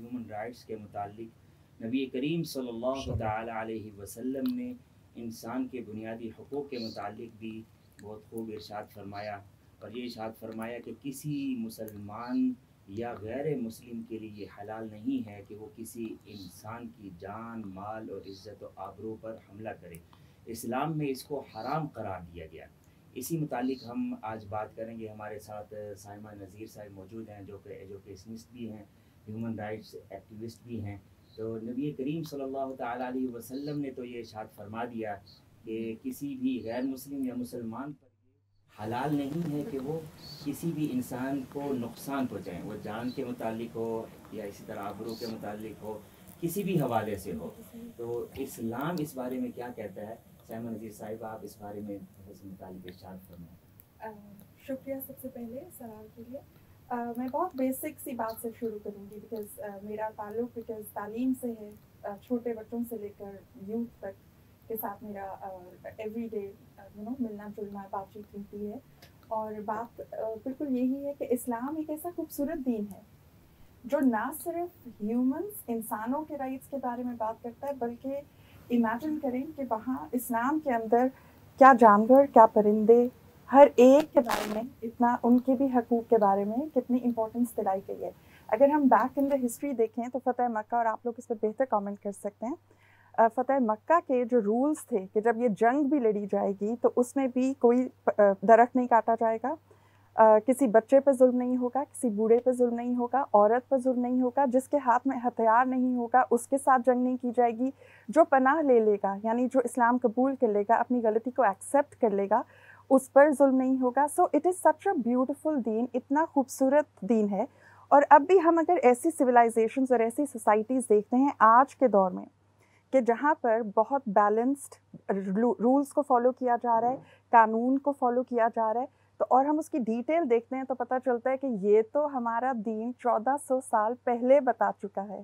Human rights کے متعلق نبی کریم صلی اللہ تعالی علیہ وسلم نے انسان کے بنیادی حقوق کے متعلق بھی بہت خوب ارشاد فرمایا، اور یہ ارشاد فرمایا کہ کسی مسلمان یا غیر مسلم کے لیے یہ حلال نہیں ہے کہ وہ کسی انسان کی جان، مال اور عزت و آبرو پر حملہ کرے۔ اسلام میں اس کو حرام قرار دیا گیا۔ اسی متعلق ہم آج بات کریں گے۔ ہمارے ساتھ سائمہ نذیر صاحب موجود ہیں جو کہ ایجوکیشنسٹ بھی ہیں، ہیومن رائٹس ایکٹیوسٹ بھی ہیں۔ تو نبی کریم صلی اللہ تعالیٰ علیہ وسلم نے تو یہ ارشاد فرما دیا کہ کسی بھی غیر مسلم یا مسلمان پر حلال نہیں ہے کہ وہ کسی بھی انسان کو نقصان پہنچائیں، وہ جان کے متعلق ہو یا اسی طرح آبرو کے متعلق ہو، کسی بھی حوالے سے ہو۔ تو اسلام اس بارے میں کیا کہتا ہے؟ سائمہ نذیر صاحب، آپ اس بارے میں اس متعلق ارشاد فرمائیں۔ شکریہ سب سے پہلے سلام کے لیے۔ میں بہت بیسک سی بات سے شروع کروں گی بیکاز میرا تعلق تعلیم سے ہے، چھوٹے بچوں سے لے کر یوتھ تک کے ساتھ میرا ایوری ڈے ملنا جلنا بات چیت ہوتی ہے، اور بات بالکل یہی ہے کہ اسلام ایک ایسا خوبصورت دین ہے جو نہ صرف ہیومنس انسانوں کے رائٹس کے بارے میں بات کرتا ہے، بلکہ امیجن کریں کہ وہاں اسلام کے اندر کیا جانور، کیا پرندے، ہر ایک کے بارے میں اتنا، ان کے بھی حقوق کے بارے میں کتنی امپورٹنس دلائی گئی ہے۔ اگر ہم بیک ان دا ہسٹری دیکھیں تو فتح مکہ، اور آپ لوگ اس پہ بہتر کامنٹ کر سکتے ہیں، فتح مکہ کے جو رولز تھے کہ جب یہ جنگ بھی لڑی جائے گی تو اس میں بھی کوئی درخت نہیں کاٹا جائے گا، کسی بچے پہ ظلم نہیں ہوگا، کسی بوڑھے پہ ظلم نہیں ہوگا، عورت پہ ظلم نہیں ہوگا، جس کے ہاتھ میں ہتھیار نہیں ہوگا اس کے ساتھ جنگ نہیں کی جائے گی، جو پناہ لے لے گا یعنی جو اسلام قبول کر لے گا، اپنی غلطی کو ایکسیپٹ کر لے گا، اس پر ظلم نہیں ہوگا۔ So it is such a beautiful دین، اتنا خوبصورت دین ہے۔ اور اب بھی ہم اگر ایسی سویلائزیشنز اور ایسی سوسائٹیز دیکھتے ہیں آج کے دور میں کہ جہاں پر بہت بیلنسڈ رولز کو فالو کیا جا رہا ہے، قانون کو فالو کیا جا رہا ہے، تو اور ہم اس کی ڈیٹیل دیکھتے ہیں تو پتہ چلتا ہے کہ یہ تو ہمارا دین 1400 سال پہلے بتا چکا ہے۔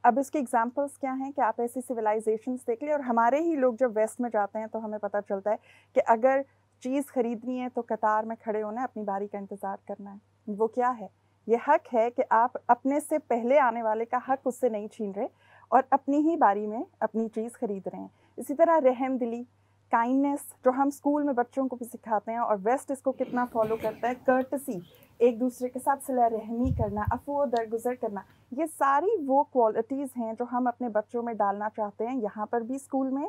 اب اس کی ایگزامپلس کیا ہیں کہ آپ ایسی سویلائزیشنس دیکھ لیں، اور ہمارے ہی لوگ جب ویسٹ میں جاتے ہیں تو ہمیں پتہ چلتا ہے کہ اگر چیز خریدنی ہے تو قطار میں کھڑے ہونا ہے، اپنی باری کا انتظار کرنا ہے۔ وہ کیا ہے؟ یہ حق ہے کہ آپ اپنے سے پہلے آنے والے کا حق اس سے نہیں چھین رہے اور اپنی ہی باری میں اپنی چیز خرید رہے ہیں۔ اسی طرح رحم دلی، کائنڈنس، جو ہم اسکول میں بچوں کو بھی سکھاتے ہیں، اور ویسٹ اس کو کتنا فالو کرتا ہے، کرٹسی، ایک دوسرے کے ساتھ صلہ رحمی کرنا، عفو و درگزر کرنا، یہ ساری وہ کوالٹیز ہیں جو ہم اپنے بچوں میں ڈالنا چاہتے ہیں، یہاں پر بھی اسکول میں،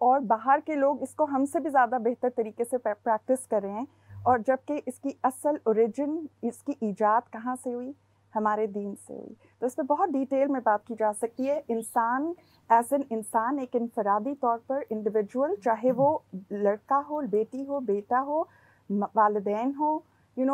اور باہر کے لوگ اس کو ہم سے بھی زیادہ بہتر طریقے سے پریکٹس کر رہے ہیں۔ اور جبکہ اس کی اصل اوریجن، اس کی ایجاد کہاں سے ہوئی؟ ہمارے دین سے ہوئی۔ تو اس پہ بہت ڈیٹیل میں بات کی جا سکتی ہے۔ انسان ایز این انسان، ایک انفرادی طور پر انڈیویجول، چاہے وہ لڑکا ہو، بیٹی ہو، بیٹا ہو، والدین ہو،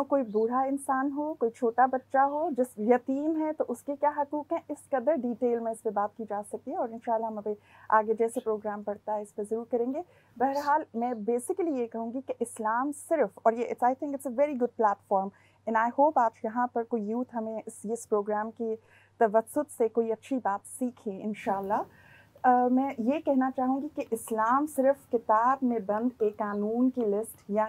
کوئی بوڑھا انسان ہو، کوئی چھوٹا بچہ ہو، جس یتیم ہے تو اس کے کیا حقوق ہیں، اس قدر ڈیٹیل میں اس پہ بات کی جا سکتی ہے، اور انشاءاللہ ہم ابھی آگے جیسے پروگرام پڑتا ہے اس پہ ضرور کریں گے۔ بہرحال میں بیسیکلی یہ کہوں گی کہ اسلام صرف، اور یہ I think it's a very good platform, and I hope آج یہاں پر کوئی یوتھ ہمیں اس پروگرام کی توسط سے کوئی اچھی بات سیکھے انشاءاللہ۔ میں یہ کہنا چاہوں گی کہ اسلام صرف کتاب میں بند ایک قانون کی لسٹ یا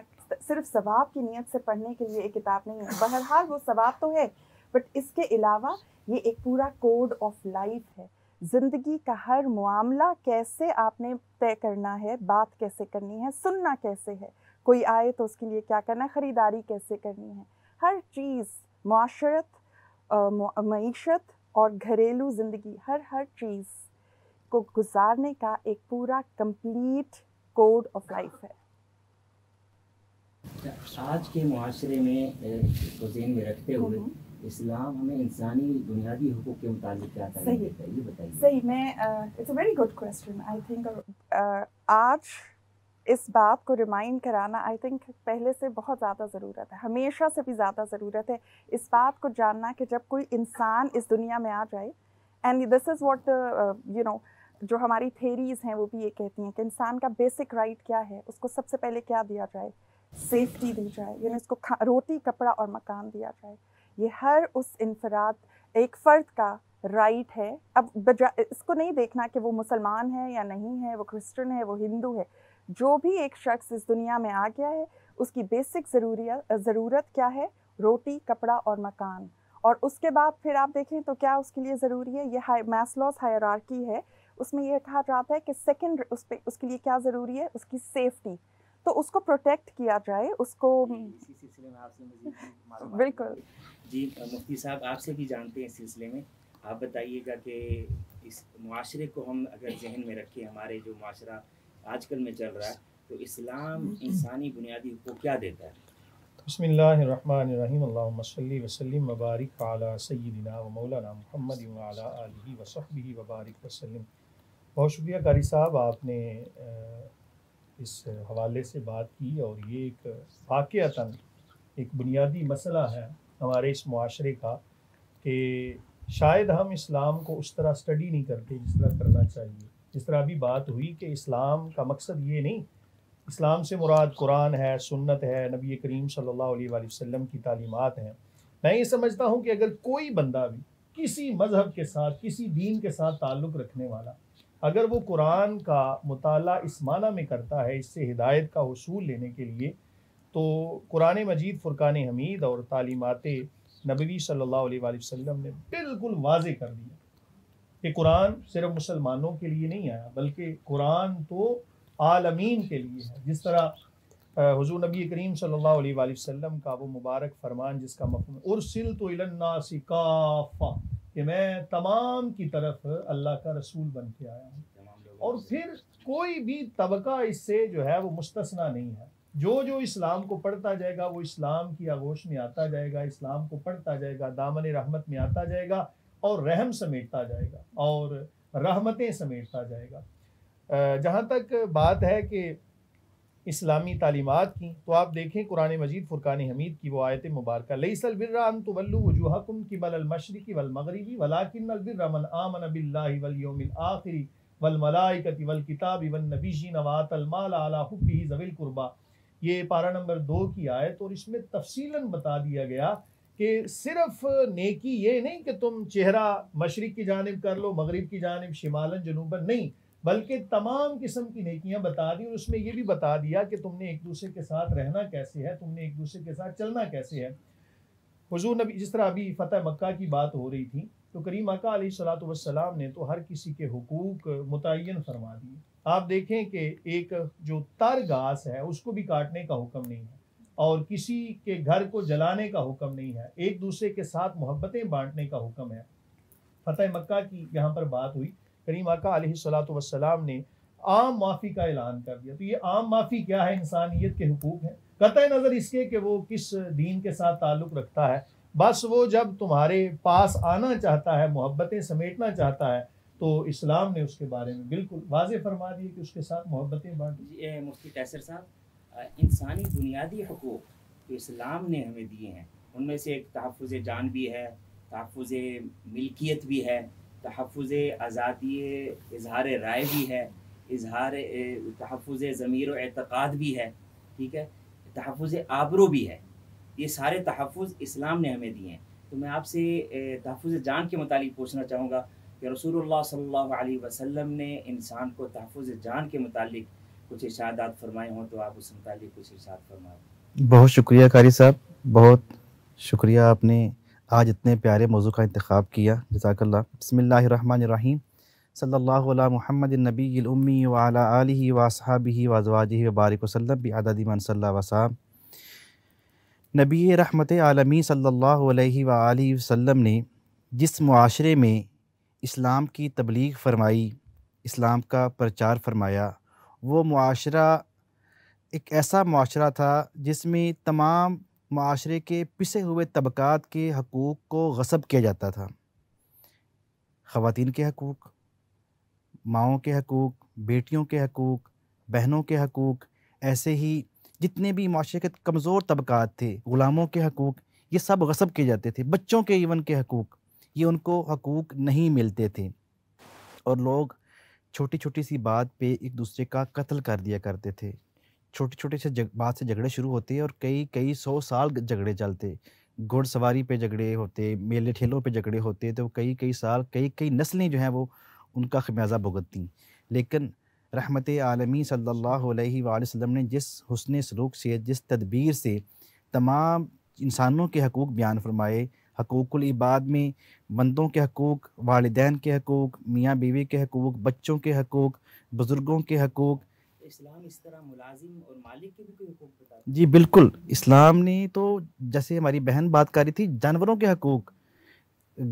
صرف ثواب کی نیت سے پڑھنے کے لیے ایک کتاب نہیں ہے۔ بہرحال وہ ثواب تو ہے، بٹ اس کے علاوہ یہ ایک پورا کوڈ آف لائف ہے۔ زندگی کا ہر معاملہ کیسے آپ نے طے کرنا ہے، بات کیسے کرنی ہے، سننا کیسے ہے، کوئی آئے تو اس کے لیے کیا کرنا ہے، خریداری کیسے کرنی ہے، ہر چیز، معاشرت، معیشت اور گھریلو زندگی، ہر چیز کو گزارنے کا ایک پورا کمپلیٹ کوڈ آف لائف ہے۔ آج کے معاشرے میں کو ذہن میں رکھتے ہوئے اسلام ہمیں انسانی بنیادی حقوق کے متعلق کیا تعلیم دیتا ہے، یہ بتائیے۔ صحیح، میں it's a very good question. I think آج اس بات کو ریمائنڈ کرانا آئی تھنک پہلے سے بہت زیادہ ضرورت ہے، ہمیشہ سے بھی زیادہ ضرورت ہے اس بات کو جاننا کہ جب کوئی انسان اس دنیا میں آ جائے، اینڈ دس از واٹ جو ہماری تھیریز ہیں وہ بھی یہ کہتی ہیں کہ انسان کا بیسک رائٹ کیا ہے، اس کو سب سے پہلے کیا دیا جائے، سیفٹی دی جائے، یعنی اس کو روٹی، کپڑا اور مکان دیا جائے۔ یہ ہر اس انفراد، ایک فرد کا رائٹ ہے۔ اب اس کو نہیں دیکھنا کہ وہ مسلمان ہے یا نہیں ہے، وہ کرسچن ہے، وہ ہندو ہے، جو بھی ایک شخص اس دنیا میں آ گیا ہے اس کی بیسک ضرورت کیا ہے، روٹی، کپڑا اور مکان۔ اور اس کے بعد پھر آپ دیکھیں تو کیا اس کے لیے ضروری ہے، یہ میسلوز ہائرارکی ہے، اس میں یہ کہا جاتا ہے کہ سیکنڈ اس کے لیے کیا ضروری ہے، اس کی سیفٹی، تو اس کو پروٹیکٹ کیا جائے، اس کو اسی سلسلے میں آپ سے مزید بالکل جی مفتی صاحب آپ سے بھی جانتے ہیں اس سلسلے میں، آپ بتائیے گا کہ اس معاشرے کو ہم اگر ذہن میں رکھیں، ہمارے جو معاشرہ آج کل میں چل رہا ہے، تو اسلام انسانی بنیادی حقوق کیا دیتا ہے؟ بسم اللہ الرحمن الرحیم، اللہم صلی وسلم وبارک علی سیدنا و مولانا محمد وعلی آلہ وصحبہ وبارک وسلم۔ بہت شکریہ قاری صاحب، آپ نے اس حوالے سے بات کی، اور یہ ایک واقعتاً ایک بنیادی مسئلہ ہے ہمارے اس معاشرے کا کہ شاید ہم اسلام کو اس طرح اسٹڈی نہیں کرتے جس طرح کرنا چاہیے۔ جس طرح ابھی بات ہوئی کہ اسلام کا مقصد یہ نہیں، اسلام سے مراد قرآن ہے، سنت ہے، نبی کریم صلی اللہ علیہ وآلہ وسلم کی تعلیمات ہیں۔ میں یہ سمجھتا ہوں کہ اگر کوئی بندہ بھی کسی مذہب کے ساتھ، کسی دین کے ساتھ تعلق رکھنے والا، اگر وہ قرآن کا مطالعہ اس معنی میں کرتا ہے، اس سے ہدایت کا حصول لینے کے لیے، تو قرآن مجید، فرقان حمید اور تعلیمات نبوی صلی اللہ علیہ وآلہ وسلم نے بالکل واضح کر دیا کہ قرآن صرف مسلمانوں کے لیے نہیں آیا، بلکہ قرآن تو عالمین کے لیے ہے۔ جس طرح حضور نبی کریم صلی اللہ علیہ وآلہ وسلم کا وہ مبارک فرمان جس کا مفہوم ارسلت الی الناس کافہ، کہ میں تمام کی طرف اللہ کا رسول بن کے آیا ہوں، اور پھر کوئی بھی طبقہ اس سے جو ہے وہ مستثنا نہیں ہے۔ جو اسلام کو پڑھتا جائے گا وہ اسلام کی آغوش میں آتا جائے گا، اسلام کو پڑھتا جائے گا، دامن رحمت میں آتا جائے گا، اور رحم سمیٹتا جائے گا، اور رحمتیں سمیٹتا جائے گا۔ جہاں تک بات ہے کہ اسلامی تعلیمات کی، تو آپ دیکھیں قرآن مجید فرقان حمید کی وہ آیت مبارکہ، لیس البر ان تولوا وجوہکم قبل المشرق والمغرب ولکن البر من آمن باللہ والیوم الآخر والملائکۃ والکتاب والنبیین وآتى المال علی حبہ ذوی القربى، یہ پارہ نمبر 2 کی آیت، اور اس میں تفصیلاً بتا دیا گیا کہ صرف نیکی یہ نہیں کہ تم چہرہ مشرق کی جانب کر لو، مغرب کی جانب، شمالاً جنوباً، نہیں، بلکہ تمام قسم کی نیکیاں بتا دی، اور اس میں یہ بھی بتا دیا کہ تم نے ایک دوسرے کے ساتھ رہنا کیسے ہے، تم نے ایک دوسرے کے ساتھ چلنا کیسے ہے۔ حضور نبی، جس طرح ابھی فتح مکہ کی بات ہو رہی تھی، تو کریم آقا علیہ الصلوۃ والسلام نے تو ہر کسی کے حقوق متعین فرما دیے۔ آپ دیکھیں کہ ایک جو تر گھاس ہے اس کو بھی کاٹنے کا حکم نہیں ہے، اور کسی کے گھر کو جلانے کا حکم نہیں ہے، ایک دوسرے کے ساتھ محبتیں بانٹنے کا حکم ہے۔ فتح مکہ کی یہاں پر بات ہوئی، کریم آقا علیہ الصلوۃ والسلام نے عام معافی کا اعلان کر دیا۔ تو یہ عام معافی کیا ہے؟ انسانیت کے حقوق ہیں، قطع نظر اس کے کہ وہ کس دین کے ساتھ تعلق رکھتا ہے، بس وہ جب تمہارے پاس آنا چاہتا ہے، محبتیں سمیٹنا چاہتا ہے، تو اسلام نے اس کے بارے میں بالکل واضح فرما دیے کہ اس کے ساتھ محبتیں بانٹیں۔ مفتی قیصر صاحب، انسانی بنیادی حقوق جو اسلام نے ہمیں دیے ہیں، ان میں سے ایک تحفظ جان بھی ہے، تحفظ ملکیت بھی ہے، تحفظ آزادی اظہار رائے بھی ہے، تحفظ ضمیر و اعتقاد بھی ہے، ٹھیک ہے، تحفظ آبرو بھی ہے۔ یہ سارے تحفظ اسلام نے ہمیں دیے ہیں۔ تو میں آپ سے تحفظ جان کے متعلق پوچھنا چاہوں گا کہ رسول اللہ صلی اللہ علیہ وسلم نے انسان کو تحفظ جان کے متعلق کچھ ارشادات فرمائے ہوں، تو آپ اس متعلق کچھ ارشاد فرمائیں۔ بہت شکریہ قاری صاحب، بہت شکریہ، آپ نے آج اتنے پیارے موضوع کا انتخاب کیا، جزاک اللہ۔ بسم اللہ الرحمن الرحیم، صلی اللہ علی محمد النبی الامی وعلی آلہ واصحابہ وازواجہ وبارک وسلم بعدد من صلی وسلم۔ نبی رحمت عالمی صلی اللہ علیہ وآلہ وسلم نے جس معاشرے میں اسلام کی تبلیغ فرمائی، اسلام کا پرچار فرمایا، وہ معاشرہ ایک ایسا معاشرہ تھا جس میں تمام معاشرے کے پسے ہوئے طبقات کے حقوق کو غصب کیا جاتا تھا۔ خواتین کے حقوق، ماؤں کے حقوق، بیٹیوں کے حقوق، بہنوں کے حقوق، ایسے ہی جتنے بھی معاشرے کے کمزور طبقات تھے، غلاموں کے حقوق، یہ سب غصب کیے جاتے تھے۔ بچوں کے ایون کے حقوق، یہ ان کو حقوق نہیں ملتے تھے، اور لوگ چھوٹی چھوٹی سی بات پہ ایک دوسرے کا قتل کر دیا کرتے تھے۔ چھوٹی چھوٹی سے بات سے جھگڑے شروع ہوتے اور کئی 100 سال جھگڑے چلتے، گھڑ سواری پہ جھگڑے ہوتے، میلے ٹھیلوں پہ جھگڑے ہوتے، تو کئی سال، کئی نسلیں جو ہیں وہ ان کا خمیازہ بھگتیں۔ لیکن رحمت عالمی صلی اللہ علیہ وآلہ وسلم نے جس حسن سلوک سے، جس تدبیر سے تمام انسانوں کے حقوق بیان فرمائے، حقوق العباد میں بندوں کے حقوق، والدین کے حقوق، میاں بیوی کے حقوق، بچوں کے حقوق، بزرگوں کے حقوق۔ اسلام اس طرح ملازم اور مالک کے بھی کوئی حقوق بتاتا ہے؟ جی بالکل، اسلام نے تو جیسے ہماری بہن بات کر رہی تھی جانوروں کے حقوق،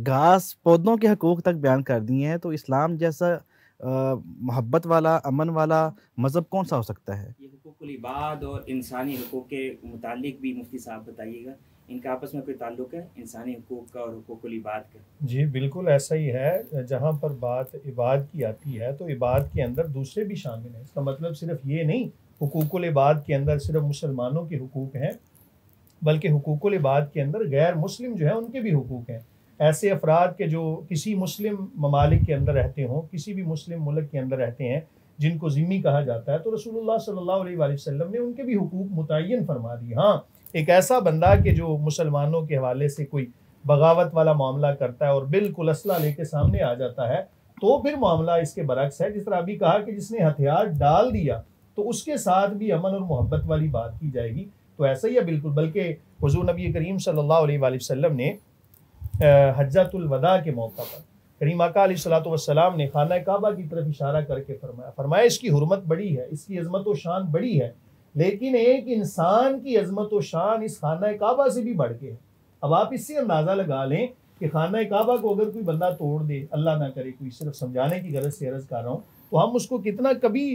گھاس پودوں کے حقوق تک بیان کر دیے ہیں۔ تو اسلام جیسا محبت والا، امن والا مذہب کون سا ہو سکتا ہے؟ یہ حقوق العباد اور انسانی حقوق کے متعلق بھی مفتی صاحب بتائیے گا، ان کا آپس میں کوئی تعلق ہے انسانی حقوق کا اور حقوق العباد کا؟ جی بالکل ایسا ہی ہے، جہاں پر بات عباد کی آتی ہے تو عباد کے اندر دوسرے بھی شامل ہیں۔ اس کا مطلب صرف یہ نہیں حقوق العباد کے اندر صرف مسلمانوں کے حقوق ہیں، بلکہ حقوق العباد کے اندر غیر مسلم جو ہیں ان کے بھی حقوق ہیں۔ ایسے افراد کے جو کسی مسلم ممالک کے اندر رہتے ہوں، کسی بھی مسلم ملک کے اندر رہتے ہیں، جن کو ذمہ کہا جاتا ہے، تو رسول اللہ صلی اللہ علیہ وآلہ وسلم نے ان کے بھی حقوق متعین فرما دی۔ ہاں، ایک ایسا بندہ کہ جو مسلمانوں کے حوالے سے کوئی بغاوت والا معاملہ کرتا ہے اور بالکل اسلحہ لے کے سامنے آ جاتا ہے، تو پھر معاملہ اس کے برعکس ہے۔ جس طرح ابھی کہا کہ جس نے ہتھیار ڈال دیا تو اس کے ساتھ بھی امن اور محبت والی بات کی جائے گی، تو ایسا ہی ہے بالکل۔ بلکہ حضور نبی کریم صلی اللہ علیہ وآلہ وسلم نے حجۃ الوداع کے موقع پر کریم آقا علیہ الصلوۃ والسلام نے خانہ کعبہ کی طرف اشارہ کر کے فرمایا اس کی حرمت بڑی ہے، اس کی عظمت و شان بڑی ہے، لیکن ایک انسان کی عظمت و شان اس خانہ کعبہ سے بھی بڑھ کے ہے۔ اب آپ اس سے اندازہ لگا لیں کہ خانہ کعبہ کو اگر کوئی بندہ توڑ دے، اللہ نہ کرے، کوئی صرف سمجھانے کی غرض سے عرض کر رہا ہوں، تو ہم اس کو کتنا کبھی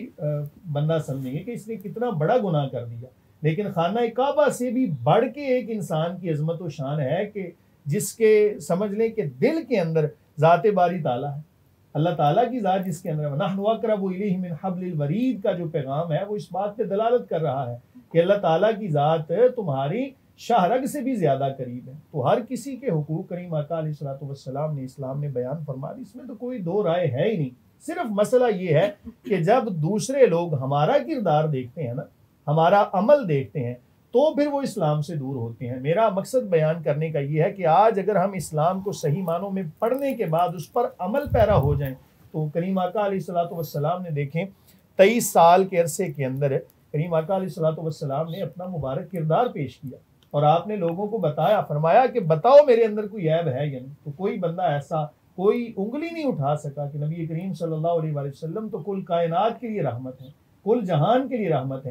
بندہ سمجھیں گے کہ اس نے کتنا بڑا گناہ کر دیا۔ لیکن خانہ کعبہ سے بھی بڑھ کے ایک انسان کی عظمت و شان ہے کہ جس کے سمجھ لیں کہ دل کے اندر ذات باری تعالیٰ ہے، اللہ تعالیٰ کی ذات جس کے اندر ہے۔ وَنَحْنُ أَقْرَبُ إِلَيْهِ مِنْ حَبْلِ الْوَرِيدِ کا جو پیغام ہے وہ اس بات پہ دلالت کر رہا ہے کہ اللہ تعالیٰ کی ذات تمہاری شاہ رگ سے بھی زیادہ قریب ہے۔ تو ہر کسی کے حقوق کریم آقا علیہ الصلوۃ والسلام نے اسلام نے بیان فرما دی، اس میں تو کوئی دو رائے ہے ہی نہیں۔ صرف مسئلہ یہ ہے کہ جب دوسرے لوگ ہمارا کردار دیکھتے ہیں نا، ہمارا عمل دیکھتے ہیں، تو پھر وہ اسلام سے دور ہوتے ہیں۔ میرا مقصد بیان کرنے کا یہ ہے کہ آج اگر ہم اسلام کو صحیح معنوں میں پڑھنے کے بعد اس پر عمل پیرا ہو جائیں، تو کریم آقا علیہ الصلوۃ والسلام نے دیکھیں 23 سال کے عرصے کے اندر کریم آقا علیہ الصلوۃ والسلام نے اپنا مبارک کردار پیش کیا اور آپ نے لوگوں کو بتایا، فرمایا کہ بتاؤ میرے اندر کوئی عیب ہے یا نہیں۔ تو کوئی بندہ ایسا کوئی انگلی نہیں اٹھا سکا کہ نبی کریم صلی اللہ علیہ وآلہ وسلم تو کل کائنات کے لیے رحمت ہے، کل جہان کے لیے رحمت ہے۔